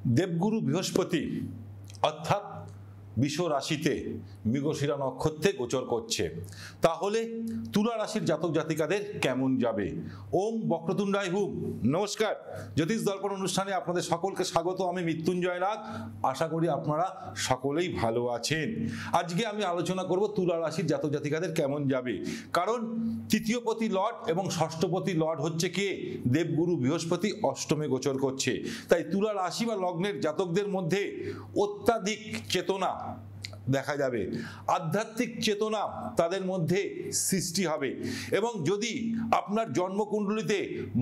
দেবগুরু বৃহস্পতি অর্থাৎ বৃষ রাশিতে মৃগশিরা নক্ষত্রে গোচর করছে। তাহলে তুলা রাশির জাতক জাতিকাদের কেমন যাবে? ওম বক্রতুণ্ডায় হুম। নমস্কার, জ্যোতিষ দর্পণ অনুষ্ঠানে আপনাদের সকলকে স্বাগত। আমি মৃত্যুঞ্জয় নাগ। আশা করি আপনারা সকলেই ভালো আছেন। আজকে আমি আলোচনা করব তুলা রাশির জাতক জাতিকাদের কেমন যাবে। কারণ তৃতীয়পতি লর্ড এবং ষষ্ঠপতি লর্ড হচ্ছে কে? দেবগুরু বৃহস্পতি অষ্টমে গোচর করছে। তাই তুলা রাশি বা লগ্নের জাতকদের মধ্যে অত্যাধিক চেতনা দেখা যাবে, আধ্যাত্মিক চেতনা তাদের মধ্যে সৃষ্টি হবে। এবং যদি আপনার জন্মকুণ্ডলিতে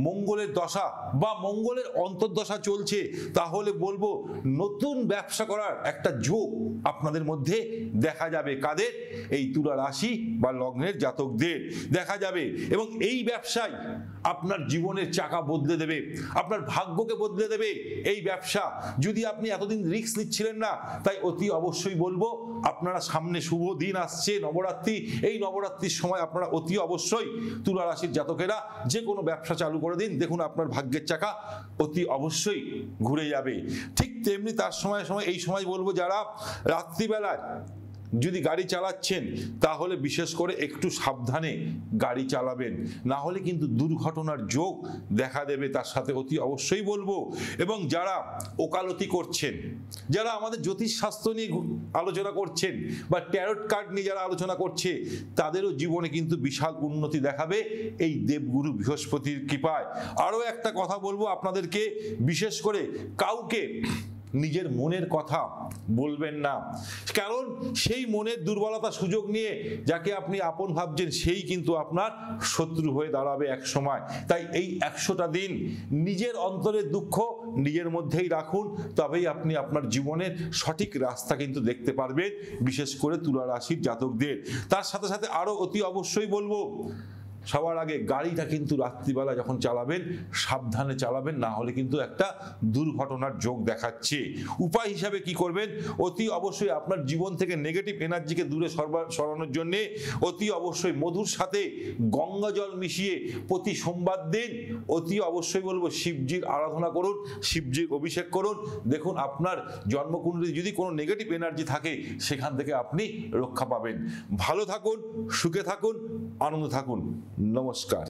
মঙ্গলের দশা বা মঙ্গলের অন্তর্দশা চলছে, তাহলে বলবো নতুন ব্যবসা করার একটা যোগ আপনাদের মধ্যে দেখা যাবে। কাদের? এই তুলা রাশি বা লগ্নের জাতকদের দেখা যাবে। এবং এই ব্যবসায় আপনার জীবনের চাকা বদলে দেবে, আপনার ভাগ্যকে বদলে দেবে এই ব্যবসা। যদি আপনি এতদিন রিস্ক নিচ্ছিলেন না, তাই অতি অবশ্যই বলবো আপনারা সামনে শুভ দিন আসছে, নবরাত্রি। এই নবরাত্রির সময় আপনারা অতি অবশ্যই তুলা রাশির জাতকেরা যে কোনো ব্যবসা চালু করে দিন, দেখুন আপনার ভাগ্যের চাকা অতি অবশ্যই ঘুরে যাবে। ঠিক তেমনি তার সময় এই সময় বলবো যারা রাত্রিবেলায় যদি গাড়ি চালাচ্ছেন, তাহলে বিশেষ করে একটু সাবধানে গাড়ি চালাবেন, না হলে কিন্তু দুর্ঘটনার যোগ দেখা দেবে। তার সাথে অতি অবশ্যই বলবো, এবং যারা ওকালতি করছেন, যারা আমাদের জ্যোতিষ শাস্ত্র নিয়ে আলোচনা করছেন বা ট্যারট কার্ড নিয়ে যারা আলোচনা করছে, তাদেরও জীবনে কিন্তু বিশাল উন্নতি দেখাবে এই দেবগুরু বৃহস্পতির কৃপায়। আরও একটা কথা বলবো আপনাদেরকে, বিশেষ করে কাউকে নিজের মনের কথা বলবেন না। কারণ সেই মনের দুর্বলতা সুযোগ নিয়ে যাকে আপনি আপন ভাবছেন, সেই কিন্তু আপনার শত্রু হয়ে দাঁড়াবে এক সময়। তাই এই 100টা দিন নিজের অন্তরের দুঃখ নিজের মধ্যেই রাখুন, তবেই আপনি আপনার জীবনের সঠিক রাস্তা কিন্তু দেখতে পারবেন, বিশেষ করে তুলা রাশির জাতকদের। তার সাথে সাথে আরো অতি অবশ্যই বলবো, সবার আগে গাড়িটা কিন্তু রাত্রিবেলা যখন চালাবেন সাবধানে চালাবেন, না হলে কিন্তু একটা দুর্ঘটনার যোগ দেখাচ্ছে। উপায় হিসাবে কি করবেন? অতি অবশ্যই আপনার জীবন থেকে নেগেটিভ এনার্জিকে দূরে সরানোর জন্য অতি অবশ্যই মধুর সাথে গঙ্গা জল মিশিয়ে প্রতি সোমবার দিন অতি অবশ্যই বলবো শিবজির আরাধনা করুন, শিবজির অভিষেক করুন। দেখুন আপনার জন্মকুণ্ডলী যদি কোনো নেগেটিভ এনার্জি থাকে, সেখান থেকে আপনি রক্ষা পাবেন। ভালো থাকুন, সুখে থাকুন, আনন্দ থাকুন। নমস্কার।